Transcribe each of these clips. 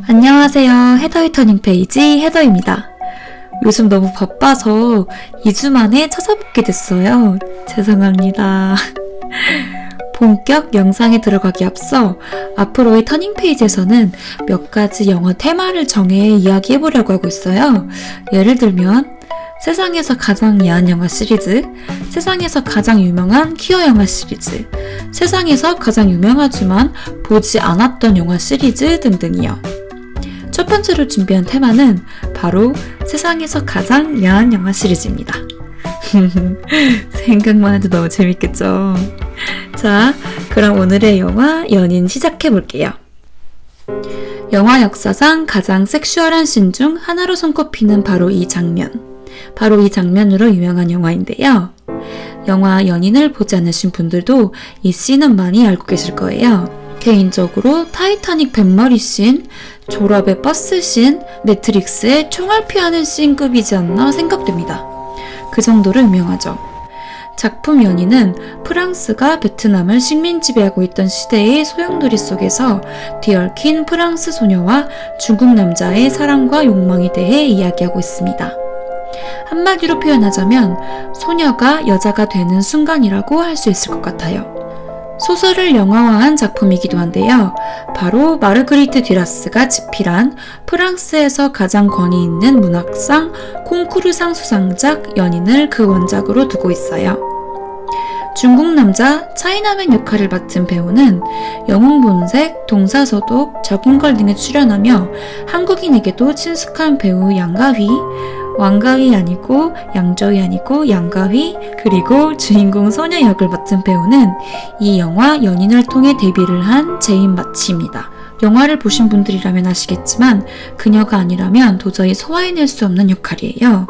안녕하세요. 헤더의 터닝 페이지 헤더입니다. 요즘 너무 바빠서 2주 만에 찾아뵙게 됐어요. 죄송합니다. 본격 영상에 들어가기 앞서 앞으로의 터닝 페이지에서는 몇 가지 영어 테마를 정해 이야기해보려고 하고 있어요. 예를 들면 세상에서 가장 야한 영화 시리즈, 세상에서 가장 유명한 퀴어 영화 시리즈, 세상에서 가장 유명하지만 보지 않았던 영화 시리즈 등등이요. 첫 번째로 준비한 테마는 바로 세상에서 가장 야한 영화 시리즈입니다. 생각만 해도 너무 재밌겠죠? 자, 그럼 오늘의 영화 연인 시작해볼게요. 영화 역사상 가장 섹슈얼한 씬 중 하나로 손꼽히는 바로 이 장면. 바로 이 장면으로 유명한 영화인데요. 영화 연인을 보지 않으신 분들도 이 씬은 많이 알고 계실 거예요. 개인적으로 타이타닉 뱃머리 씬, 졸업의 버스 씬, 매트릭스의 총알 피하는 씬급이지 않나 생각됩니다. 그 정도로 유명하죠. 작품 연인은 프랑스가 베트남을 식민 지배하고 있던 시대의 소용돌이 속에서 뒤얽힌 프랑스 소녀와 중국 남자의 사랑과 욕망에 대해 이야기하고 있습니다. 한마디로 표현하자면 소녀가 여자가 되는 순간이라고 할 수 있을 것 같아요. 소설을 영화화한 작품이기도 한데요. 바로 마르그리트 듀라스가 집필한 프랑스에서 가장 권위 있는 문학상 콩쿠르상 수상작 연인을 그 원작으로 두고 있어요. 중국 남자 차이나맨 역할을 맡은 배우는 영웅본색, 동사서독, 적은걸 등에 출연하며 한국인에게도 친숙한 배우 양가휘, 왕가휘 아니고 양저휘 아니고 양가휘, 그리고 주인공 소녀 역을 맡은 배우는 이 영화 연인을 통해 데뷔를 한 제인 마치입니다. 영화를 보신 분들이라면 아시겠지만 그녀가 아니라면 도저히 소화해낼 수 없는 역할이에요.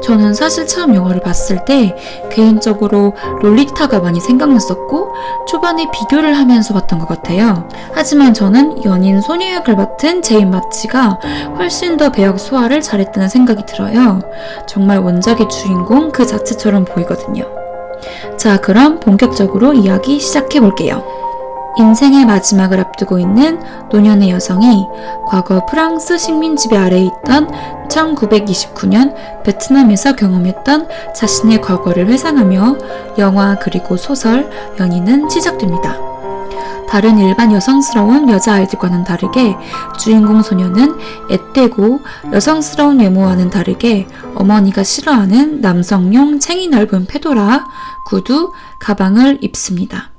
저는 사실 처음 영화를 봤을 때 개인적으로 롤리타가 많이 생각났었고 초반에 비교를 하면서 봤던 것 같아요. 하지만 저는 연인 소녀 역을 맡은 제인 마치가 훨씬 더 배역 소화를 잘했다는 생각이 들어요. 정말 원작의 주인공 그 자체처럼 보이거든요. 자, 그럼 본격적으로 이야기 시작해볼게요. 인생의 마지막을 앞두고 있는 노년의 여성이 과거 프랑스 식민 지배 아래에 있던 1929년 베트남에서 경험했던 자신의 과거를 회상하며 영화 그리고 소설 연인은 시작됩니다. 다른 일반 여성스러운 여자아이들과는 다르게 주인공 소녀는 앳되고 여성스러운 외모와는 다르게 어머니가 싫어하는 남성용 챙이 넓은 페도라, 구두, 가방을 입습니다.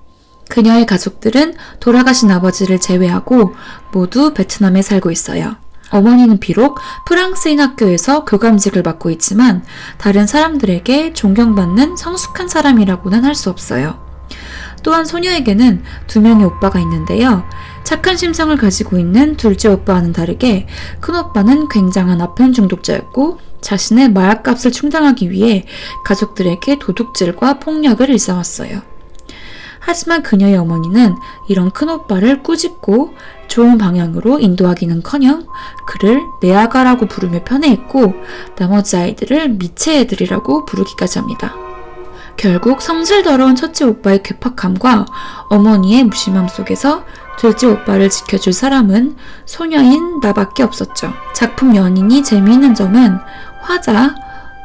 그녀의 가족들은 돌아가신 아버지를 제외하고 모두 베트남에 살고 있어요. 어머니는 비록 프랑스인 학교에서 교감직을 맡고 있지만 다른 사람들에게 존경받는 성숙한 사람이라고는 할 수 없어요. 또한 소녀에게는 2명의 오빠가 있는데요. 착한 심성을 가지고 있는 둘째 오빠와는 다르게 큰오빠는 굉장한 아편 중독자였고 자신의 마약값을 충당하기 위해 가족들에게 도둑질과 폭력을 일삼았어요. 하지만 그녀의 어머니는 이런 큰오빠를 꾸짖고 좋은 방향으로 인도하기는커녕 그를 내 아가라고 부르며 편애했고 나머지 아이들을 미체 애들이라고 부르기까지 합니다. 결국 성질 더러운 첫째 오빠의 괴팍함과 어머니의 무심함 속에서 둘째 오빠를 지켜줄 사람은 소녀인 나밖에 없었죠. 작품 연인이 재미있는 점은 화자,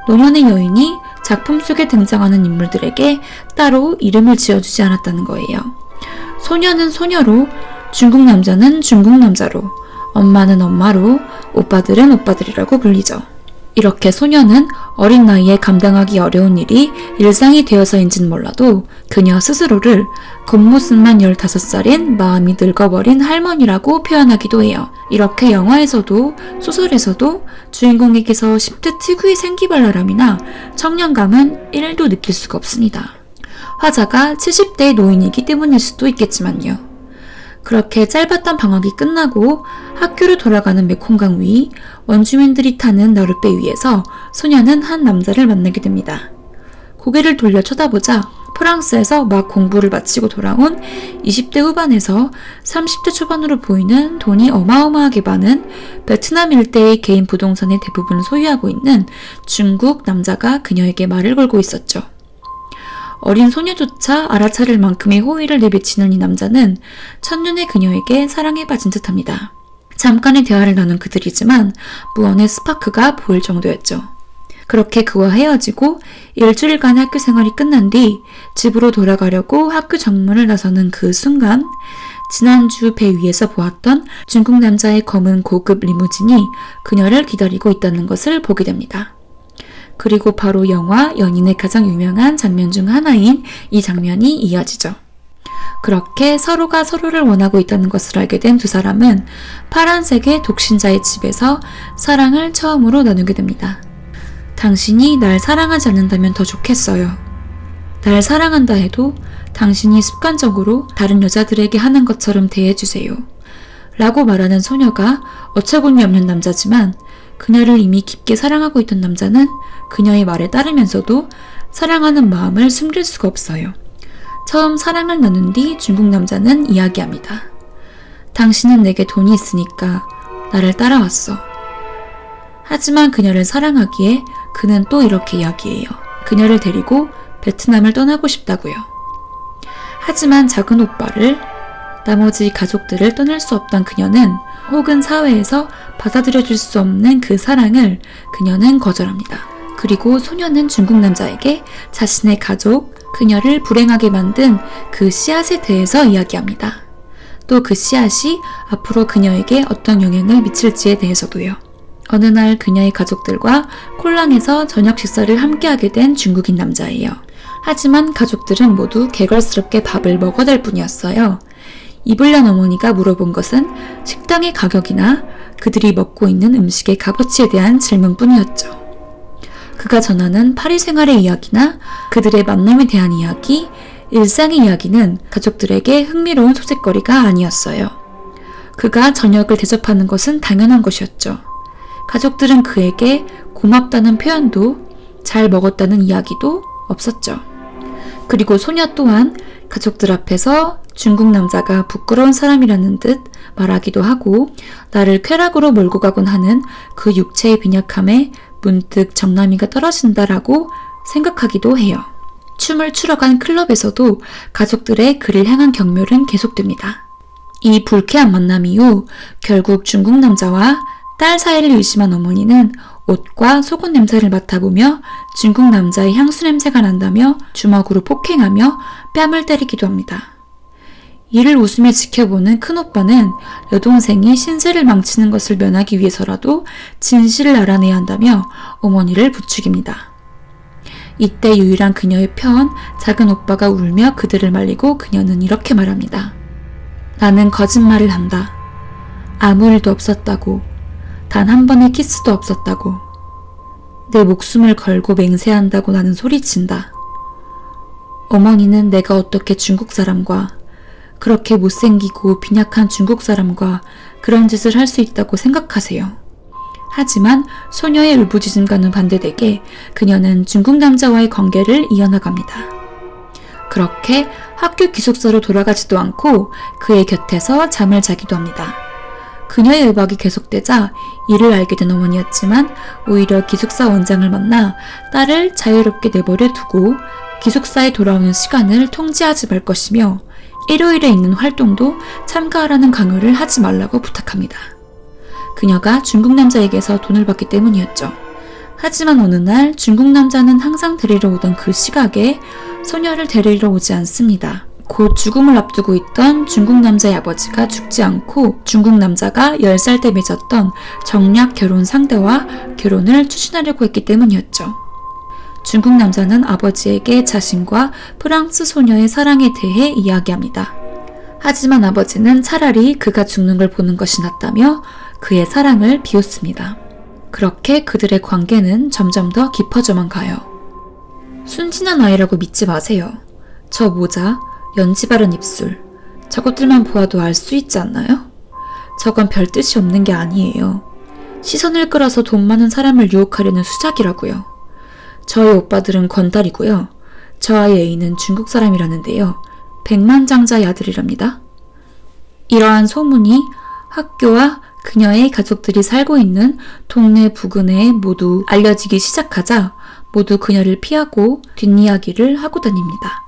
노년의 여인이 작품 속에 등장하는 인물들에게 따로 이름을 지어주지 않았다는 거예요. 소녀는 소녀로, 중국 남자는 중국 남자로, 엄마는 엄마로, 오빠들은 오빠들이라고 불리죠. 이렇게 소녀는 어린 나이에 감당하기 어려운 일이 일상이 되어서인지는 몰라도 그녀 스스로를 겉모습만 15살인 마음이 늙어버린 할머니라고 표현하기도 해요. 이렇게 영화에서도 소설에서도 주인공에게서 10대 특유의 생기발랄함이나 청량감은 1도 느낄 수가 없습니다. 화자가 70대의 노인이기 때문일 수도 있겠지만요. 그렇게 짧았던 방학이 끝나고 학교로 돌아가는 메콩강 위 원주민들이 타는 나룻배 위에서 소녀는 한 남자를 만나게 됩니다. 고개를 돌려 쳐다보자 프랑스에서 막 공부를 마치고 돌아온 20대 후반에서 30대 초반으로 보이는 돈이 어마어마하게 많은 베트남 일대의 개인 부동산의 대부분을 소유하고 있는 중국 남자가 그녀에게 말을 걸고 있었죠. 어린 소녀조차 알아차릴 만큼의 호의를 내비치는 이 남자는 첫눈에 그녀에게 사랑에 빠진 듯합니다. 잠깐의 대화를 나눈 그들이지만 무언의 스파크가 보일 정도였죠. 그렇게 그와 헤어지고 일주일간의 학교 생활이 끝난 뒤 집으로 돌아가려고 학교 정문을 나서는 그 순간 지난주 배 위에서 보았던 중국 남자의 검은 고급 리무진이 그녀를 기다리고 있다는 것을 보게 됩니다. 그리고 바로 영화 연인의 가장 유명한 장면 중 하나인 이 장면이 이어지죠. 그렇게 서로가 서로를 원하고 있다는 것을 알게 된 두 사람은 파란색의 독신자의 집에서 사랑을 처음으로 나누게 됩니다. 당신이 날 사랑하지 않는다면 더 좋겠어요. 날 사랑한다 해도 당신이 습관적으로 다른 여자들에게 하는 것처럼 대해주세요. 라고 말하는 소녀가 어처구니 없는 남자지만 그녀를 이미 깊게 사랑하고 있던 남자는 그녀의 말에 따르면서도 사랑하는 마음을 숨길 수가 없어요. 처음 사랑을 나눈 뒤 중국 남자는 이야기합니다. 당신은 내게 돈이 있으니까 나를 따라왔어. 하지만 그녀를 사랑하기에 그는 또 이렇게 이야기해요. 그녀를 데리고 베트남을 떠나고 싶다고요. 하지만 작은 오빠를, 나머지 가족들을 떠날 수 없던 그녀는 혹은 사회에서 받아들여줄 수 없는 그 사랑을 그녀는 거절합니다. 그리고 소녀는 중국 남자에게 자신의 가족, 그녀를 불행하게 만든 그 씨앗에 대해서 이야기합니다. 또 그 씨앗이 앞으로 그녀에게 어떤 영향을 미칠지에 대해서도요. 어느 날 그녀의 가족들과 콜랑에서 저녁 식사를 함께하게 된 중국인 남자예요. 하지만 가족들은 모두 개걸스럽게 밥을 먹어댈 뿐이었어요. 이블련 어머니가 물어본 것은 식당의 가격이나 그들이 먹고 있는 음식의 값어치에 대한 질문뿐이었죠. 그가 전하는 파리 생활의 이야기나 그들의 만남에 대한 이야기, 일상의 이야기는 가족들에게 흥미로운 소재거리가 아니었어요. 그가 저녁을 대접하는 것은 당연한 것이었죠. 가족들은 그에게 고맙다는 표현도 잘 먹었다는 이야기도 없었죠. 그리고 소녀 또한 가족들 앞에서 중국 남자가 부끄러운 사람이라는 듯 말하기도 하고 나를 쾌락으로 몰고 가곤 하는 그 육체의 빈약함에 문득 정남이가 떨어진다라고 생각하기도 해요. 춤을 추러 간 클럽에서도 가족들의 그를 향한 경멸은 계속됩니다. 이 불쾌한 만남 이후 결국 중국 남자와 딸 사이를 의심한 어머니는 옷과 속옷 냄새를 맡아보며 중국 남자의 향수 냄새가 난다며 주먹으로 폭행하며 뺨을 때리기도 합니다. 이를 웃으며 지켜보는 큰오빠는 여동생이 신세를 망치는 것을 면하기 위해서라도 진실을 알아내야 한다며 어머니를 부추깁니다. 이때 유일한 그녀의 편 작은 오빠가 울며 그들을 말리고 그녀는 이렇게 말합니다. 나는 거짓말을 한다. 아무 일도 없었다고. 단 한 번의 키스도 없었다고. 내 목숨을 걸고 맹세한다고 나는 소리친다. 어머니는 내가 어떻게 중국 사람과 그렇게 못생기고 빈약한 중국 사람과 그런 짓을 할 수 있다고 생각하세요. 하지만 소녀의 울부짖음과는 반대되게 그녀는 중국 남자와의 관계를 이어나갑니다. 그렇게 학교 기숙사로 돌아가지도 않고 그의 곁에서 잠을 자기도 합니다. 그녀의 외박이 계속되자 이를 알게 된 어머니였지만 오히려 기숙사 원장을 만나 딸을 자유롭게 내버려 두고 기숙사에 돌아오는 시간을 통제하지 말 것이며 일요일에 있는 활동도 참가하라는 강요를 하지 말라고 부탁합니다. 그녀가 중국 남자에게서 돈을 받기 때문이었죠. 하지만 어느 날 중국 남자는 항상 데리러 오던 그 시각에 소녀를 데리러 오지 않습니다. 곧 죽음을 앞두고 있던 중국 남자의 아버지가 죽지 않고 중국 남자가 10살 때 맺었던 정략 결혼 상대와 결혼을 추진하려고 했기 때문이었죠. 중국 남자는 아버지에게 자신과 프랑스 소녀의 사랑에 대해 이야기합니다. 하지만 아버지는 차라리 그가 죽는 걸 보는 것이 낫다며 그의 사랑을 비웃습니다. 그렇게 그들의 관계는 점점 더 깊어져만 가요. 순진한 아이라고 믿지 마세요. 저 모자, 연지 바른 입술, 저것들만 보아도 알 수 있지 않나요? 저건 별 뜻이 없는 게 아니에요. 시선을 끌어서 돈 많은 사람을 유혹하려는 수작이라고요. 저희 오빠들은 건달이고요. 저와의 애인은 중국 사람이라는데요. 백만장자의 아들이랍니다. 이러한 소문이 학교와 그녀의 가족들이 살고 있는 동네 부근에 모두 알려지기 시작하자 모두 그녀를 피하고 뒷이야기를 하고 다닙니다.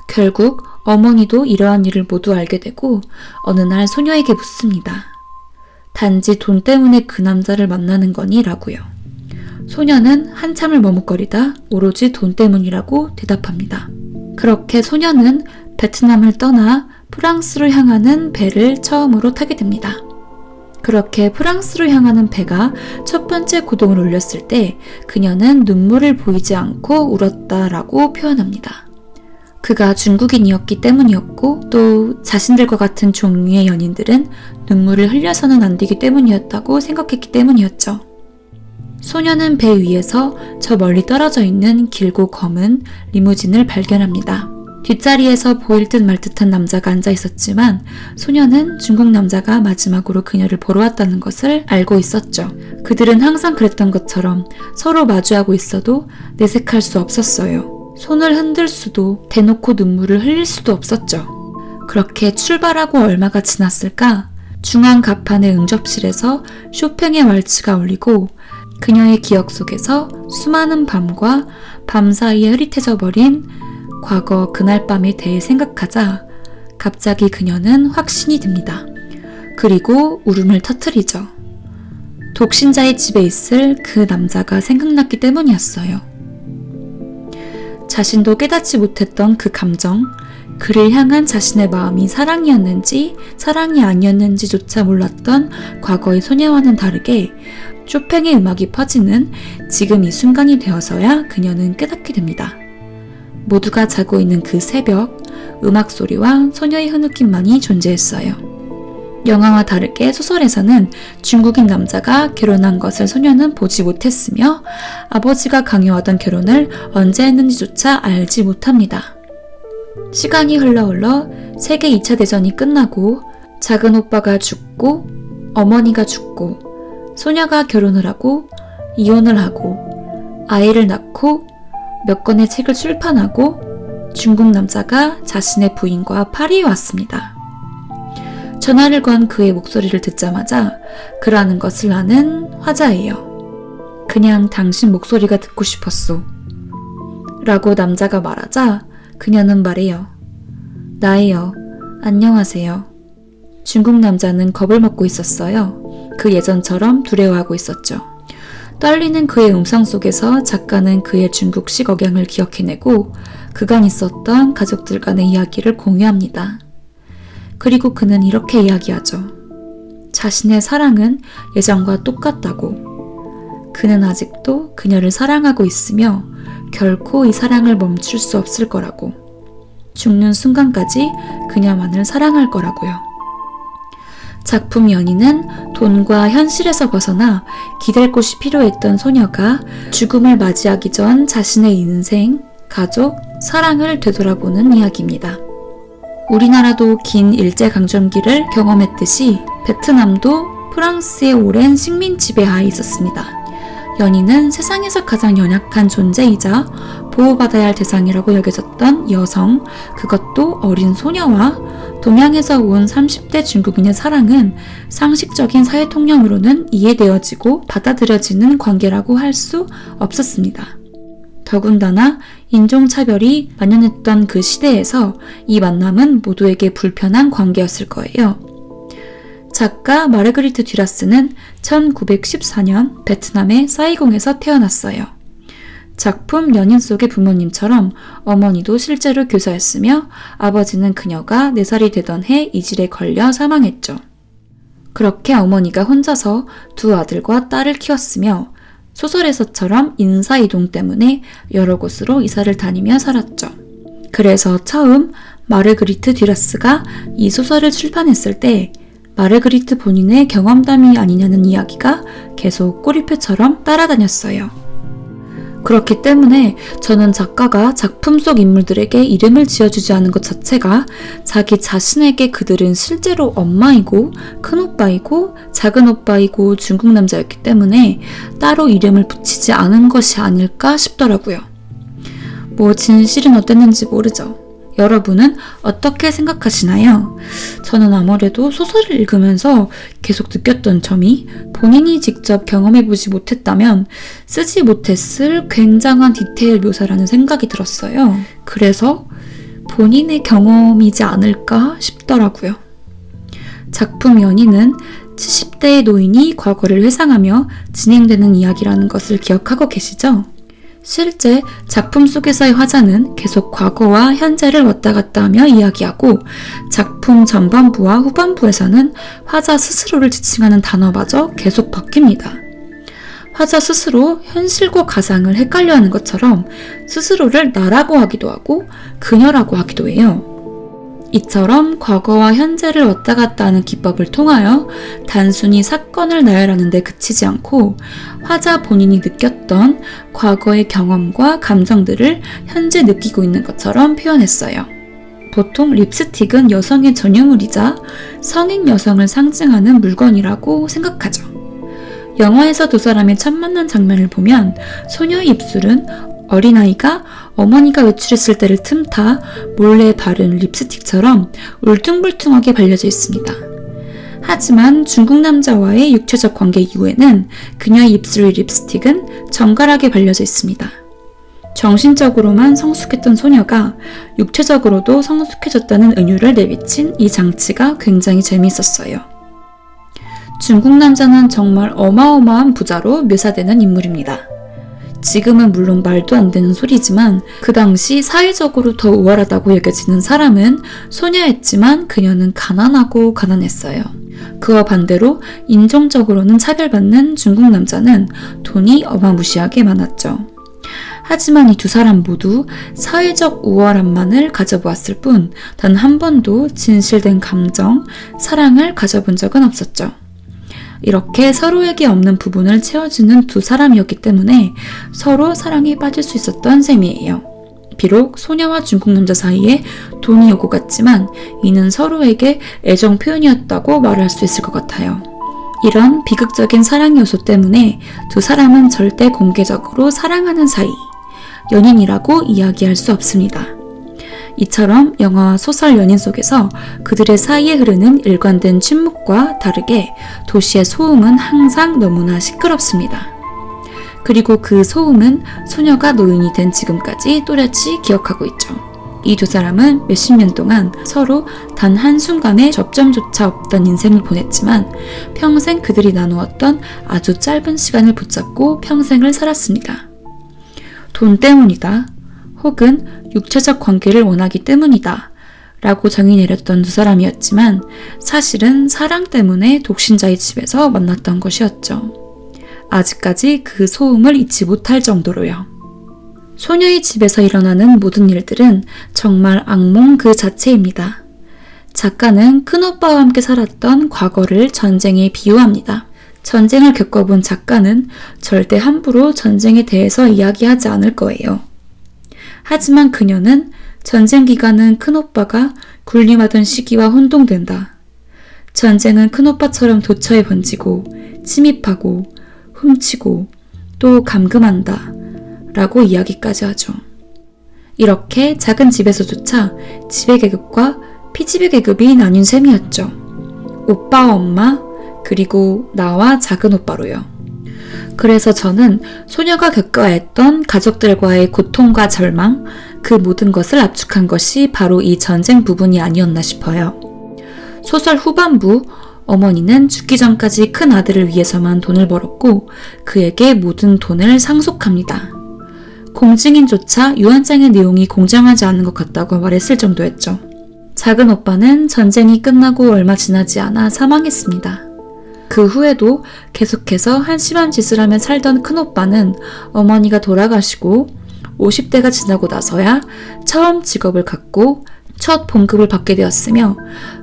결국 어머니도 이러한 일을 모두 알게 되고 어느 날 소녀에게 묻습니다. 단지 돈 때문에 그 남자를 만나는 거니? 라고요. 소녀는 한참을 머뭇거리다 오로지 돈 때문이라고 대답합니다. 그렇게 소녀는 베트남을 떠나 프랑스로 향하는 배를 처음으로 타게 됩니다. 그렇게 프랑스로 향하는 배가 첫 번째 고동을 올렸을 때 그녀는 눈물을 보이지 않고 울었다라고 표현합니다. 그가 중국인이었기 때문이었고 또 자신들과 같은 종류의 연인들은 눈물을 흘려서는 안 되기 때문이었다고 생각했기 때문이었죠. 소녀는 배 위에서 저 멀리 떨어져 있는 길고 검은 리무진을 발견합니다. 뒷자리에서 보일 듯 말 듯한 남자가 앉아 있었지만 소녀는 중국 남자가 마지막으로 그녀를 보러 왔다는 것을 알고 있었죠. 그들은 항상 그랬던 것처럼 서로 마주하고 있어도 내색할 수 없었어요. 손을 흔들 수도 대놓고 눈물을 흘릴 수도 없었죠. 그렇게 출발하고 얼마가 지났을까? 중앙 가판의 응접실에서 쇼팽의 왈츠가 울리고 그녀의 기억 속에서 수많은 밤과 밤 사이에 흐릿해져 버린 과거 그날 밤에 대해 생각하자 갑자기 그녀는 확신이 듭니다. 그리고 울음을 터뜨리죠. 독신자의 집에 있을 그 남자가 생각났기 때문이었어요. 자신도 깨닫지 못했던 그 감정, 그를 향한 자신의 마음이 사랑이었는지 사랑이 아니었는지조차 몰랐던 과거의 소녀와는 다르게 쇼팽의 음악이 퍼지는 지금 이 순간이 되어서야 그녀는 깨닫게 됩니다. 모두가 자고 있는 그 새벽, 음악 소리와 소녀의 흐느낌만이 존재했어요. 영화와 다르게 소설에서는 중국인 남자가 결혼한 것을 소녀는 보지 못했으며 아버지가 강요하던 결혼을 언제 했는지조차 알지 못합니다. 시간이 흘러 세계 2차 대전이 끝나고 작은 오빠가 죽고 어머니가 죽고 소녀가 결혼을 하고 이혼을 하고 아이를 낳고 몇 권의 책을 출판하고 중국 남자가 자신의 부인과 파리에 왔습니다. 전화를 건 그의 목소리를 듣자마자 그라는 것을 아는 화자예요. 그냥 당신 목소리가 듣고 싶었소. 라고 남자가 말하자 그녀는 말해요. 나예요. 안녕하세요. 중국 남자는 겁을 먹고 있었어요. 그 예전처럼 두려워하고 있었죠. 떨리는 그의 음성 속에서 작가는 그의 중국식 억양을 기억해내고 그간 있었던 가족들 간의 이야기를 공유합니다. 그리고 그는 이렇게 이야기하죠. 자신의 사랑은 예전과 똑같다고. 그는 아직도 그녀를 사랑하고 있으며 결코 이 사랑을 멈출 수 없을 거라고. 죽는 순간까지 그녀만을 사랑할 거라고요. 작품 연인은 돈과 현실에서 벗어나 기댈 곳이 필요했던 소녀가 죽음을 맞이하기 전 자신의 인생, 가족, 사랑을 되돌아보는 이야기입니다. 우리나라도 긴 일제강점기를 경험했듯이 베트남도 프랑스의 오랜 식민 지배하에 있었습니다. 연인은 세상에서 가장 연약한 존재이자 보호받아야 할 대상이라고 여겨졌던 여성, 그것도 어린 소녀와 동양에서 온 30대 중국인의 사랑은 상식적인 사회통념으로는 이해되어지고 받아들여지는 관계라고 할 수 없었습니다. 더군다나 인종차별이 만연했던 그 시대에서 이 만남은 모두에게 불편한 관계였을 거예요. 작가 마르그리트 듀라스는 1914년 베트남의 사이공에서 태어났어요. 작품 연인 속의 부모님처럼 어머니도 실제로 교사였으며 아버지는 그녀가 4살이 되던 해 이질에 걸려 사망했죠. 그렇게 어머니가 혼자서 두 아들과 딸을 키웠으며 소설에서처럼 인사이동 때문에 여러 곳으로 이사를 다니며 살았죠. 그래서 처음 마르그리트 듀라스가 이 소설을 출판했을 때 마르그리트 본인의 경험담이 아니냐는 이야기가 계속 꼬리표처럼 따라다녔어요. 그렇기 때문에 저는 작가가 작품 속 인물들에게 이름을 지어주지 않은 것 자체가 자기 자신에게 그들은 실제로 엄마이고 큰오빠이고 작은오빠이고 중국 남자였기 때문에 따로 이름을 붙이지 않은 것이 아닐까 싶더라고요. 뭐 진실은 어땠는지 모르죠. 여러분은 어떻게 생각하시나요? 저는 아무래도 소설을 읽으면서 계속 느꼈던 점이 본인이 직접 경험해보지 못했다면 쓰지 못했을 굉장한 디테일 묘사라는 생각이 들었어요. 그래서 본인의 경험이지 않을까 싶더라고요. 작품 연인은 70대의 노인이 과거를 회상하며 진행되는 이야기라는 것을 기억하고 계시죠? 실제 작품 속에서의 화자는 계속 과거와 현재를 왔다 갔다 하며 이야기하고 작품 전반부와 후반부에서는 화자 스스로를 지칭하는 단어마저 계속 바뀝니다. 화자 스스로 현실과 가상을 헷갈려하는 것처럼 스스로를 나라고 하기도 하고 그녀라고 하기도 해요. 이처럼 과거와 현재를 왔다 갔다 하는 기법을 통하여 단순히 사건을 나열하는 데 그치지 않고 화자 본인이 느꼈던 과거의 경험과 감정들을 현재 느끼고 있는 것처럼 표현했어요. 보통 립스틱은 여성의 전유물이자 성인 여성을 상징하는 물건이라고 생각하죠. 영화에서 두 사람의 첫 만난 장면을 보면 소녀의 입술은 어린아이가 어머니가 외출했을 때를 틈타 몰래 바른 립스틱처럼 울퉁불퉁하게 발려져 있습니다. 하지만 중국 남자와의 육체적 관계 이후에는 그녀의 입술 립스틱은 정갈하게 발려져 있습니다. 정신적으로만 성숙했던 소녀가 육체적으로도 성숙해졌다는 은유를 내비친 이 장치가 굉장히 재미있었어요. 중국 남자는 정말 어마어마한 부자로 묘사되는 인물입니다. 지금은 물론 말도 안 되는 소리지만 그 당시 사회적으로 더 우월하다고 여겨지는 사람은 소녀였지만 그녀는 가난하고 가난했어요. 그와 반대로 인종적으로는 차별받는 중국 남자는 돈이 어마무시하게 많았죠. 하지만 이 두 사람 모두 사회적 우월함만을 가져보았을 뿐 단 한 번도 진실된 감정, 사랑을 가져본 적은 없었죠. 이렇게 서로에게 없는 부분을 채워주는 두 사람이었기 때문에 서로 사랑에 빠질 수 있었던 셈이에요. 비록 소녀와 중국 남자 사이에 돈이 오고 갔지만 이는 서로에게 애정 표현이었다고 말할 수 있을 것 같아요. 이런 비극적인 사랑 요소 때문에 두 사람은 절대 공개적으로 사랑하는 사이, 연인이라고 이야기할 수 없습니다. 이처럼 영화와 소설 연인 속에서 그들의 사이에 흐르는 일관된 침묵과 다르게 도시의 소음은 항상 너무나 시끄럽습니다. 그리고 그 소음은 소녀가 노인이 된 지금까지 또렷이 기억하고 있죠. 이 두 사람은 몇십 년 동안 서로 단 한순간의 접점조차 없던 인생을 보냈지만 평생 그들이 나누었던 아주 짧은 시간을 붙잡고 평생을 살았습니다. 돈 때문이다. 혹은 육체적 관계를 원하기 때문이다 라고 정의 내렸던 두 사람이었지만 사실은 사랑 때문에 독신자의 집에서 만났던 것이었죠. 아직까지 그 소음을 잊지 못할 정도로요. 소녀의 집에서 일어나는 모든 일들은 정말 악몽 그 자체입니다. 작가는 큰오빠와 함께 살았던 과거를 전쟁에 비유합니다. 전쟁을 겪어본 작가는 절대 함부로 전쟁에 대해서 이야기하지 않을 거예요. 하지만 그녀는 전쟁 기간은 큰오빠가 군림하던 시기와 혼동된다. 전쟁은 큰오빠처럼 도처에 번지고 침입하고 훔치고 또 감금한다 라고 이야기까지 하죠. 이렇게 작은 집에서조차 지배계급과 피지배계급이 나뉜 셈이었죠. 오빠와 엄마 그리고 나와 작은 오빠로요. 그래서 저는 소녀가 겪어야 했던 가족들과의 고통과 절망, 그 모든 것을 압축한 것이 바로 이 전쟁 부분이 아니었나 싶어요. 소설 후반부, 어머니는 죽기 전까지 큰 아들을 위해서만 돈을 벌었고 그에게 모든 돈을 상속합니다. 공증인조차 유언장의 내용이 공정하지 않은 것 같다고 말했을 정도였죠. 작은 오빠는 전쟁이 끝나고 얼마 지나지 않아 사망했습니다. 그 후에도 계속해서 한심한 짓을 하며 살던 큰오빠는 어머니가 돌아가시고 50대가 지나고 나서야 처음 직업을 갖고 첫 봉급을 받게 되었으며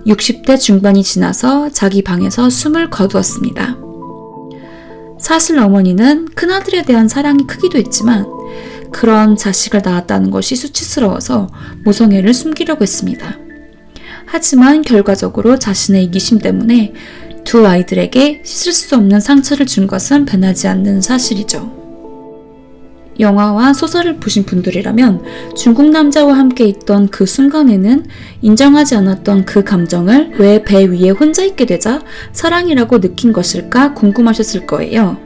60대 중반이 지나서 자기 방에서 숨을 거두었습니다. 사실 어머니는 큰아들에 대한 사랑이 크기도 했지만 그런 자식을 낳았다는 것이 수치스러워서 모성애를 숨기려고 했습니다. 하지만 결과적으로 자신의 이기심 때문에 두 아이들에게 씻을 수 없는 상처를 준 것은 변하지 않는 사실이죠. 영화와 소설을 보신 분들이라면 중국 남자와 함께 있던 그 순간에는 인정하지 않았던 그 감정을 왜 배 위에 혼자 있게 되자 사랑이라고 느낀 것일까 궁금하셨을 거예요.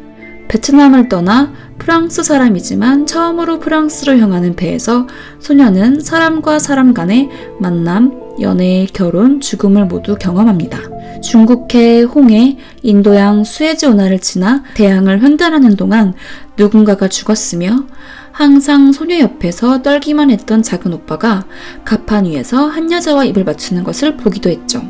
베트남을 떠나 프랑스 사람이지만 처음으로 프랑스로 향하는 배에서 소녀는 사람과 사람 간의 만남, 연애, 결혼, 죽음을 모두 경험합니다. 중국해, 홍해, 인도양, 수에즈 운하를 지나 대양을 횡단하는 동안 누군가가 죽었으며 항상 소녀 옆에서 떨기만 했던 작은 오빠가 갑판 위에서 한 여자와 입을 맞추는 것을 보기도 했죠.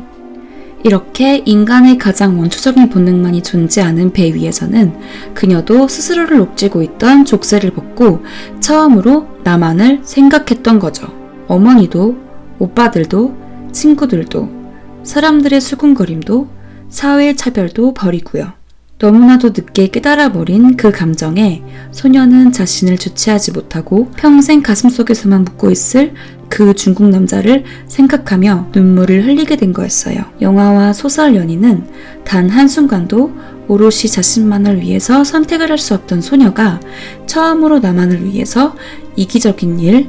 이렇게 인간의 가장 원초적인 본능만이 존재하는 배 위에서는 그녀도 스스로를 옥죄고 있던 족쇄를 벗고 처음으로 나만을 생각했던 거죠. 어머니도, 오빠들도, 친구들도, 사람들의 수군거림도, 사회의 차별도 버리고요. 너무나도 늦게 깨달아버린 그 감정에 소녀는 자신을 주체하지 못하고 평생 가슴속에서만 묻고 있을 그 중국 남자를 생각하며 눈물을 흘리게 된 거였어요. 영화와 소설 연인은 단 한순간도 오롯이 자신만을 위해서 선택을 할 수 없던 소녀가 처음으로 나만을 위해서 이기적인 일,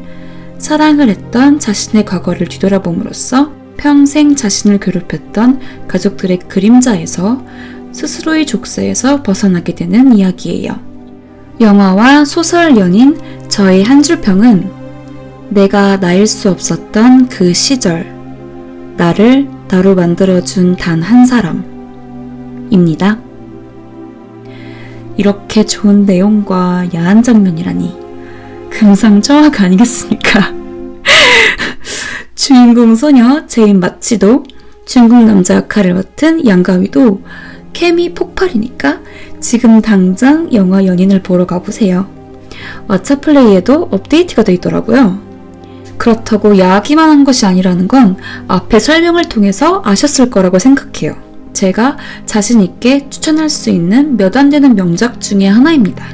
사랑을 했던 자신의 과거를 뒤돌아봄으로써 평생 자신을 괴롭혔던 가족들의 그림자에서 스스로의 족쇄에서 벗어나게 되는 이야기예요. 영화와 소설 연인 저의 한 줄 평은 내가 나일 수 없었던 그 시절, 나를 나로 만들어준 단 한 사람입니다. 이렇게 좋은 내용과 야한 장면이라니 금상첨화가 아니겠습니까? 주인공 소녀 제인 마치도 중국 남자 역할을 맡은 양가위도 케미 폭발이니까 지금 당장 영화 연인을 보러 가보세요. 왓챠 플레이에도 업데이트가 돼 있더라고요. 그렇다고 야하기만 한 것이 아니라는 건 앞에 설명을 통해서 아셨을 거라고 생각해요. 제가 자신 있게 추천할 수 있는 몇 안 되는 명작 중에 하나입니다.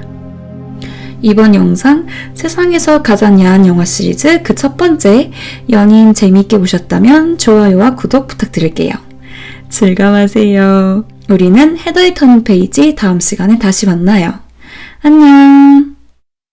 이번 영상 세상에서 가장 야한 영화 시리즈 그 첫 번째 연인 재미있게 보셨다면 좋아요와 구독 부탁드릴게요. 즐거워하세요. 우리는 헤더의 터닝 페이지 다음 시간에 다시 만나요. 안녕.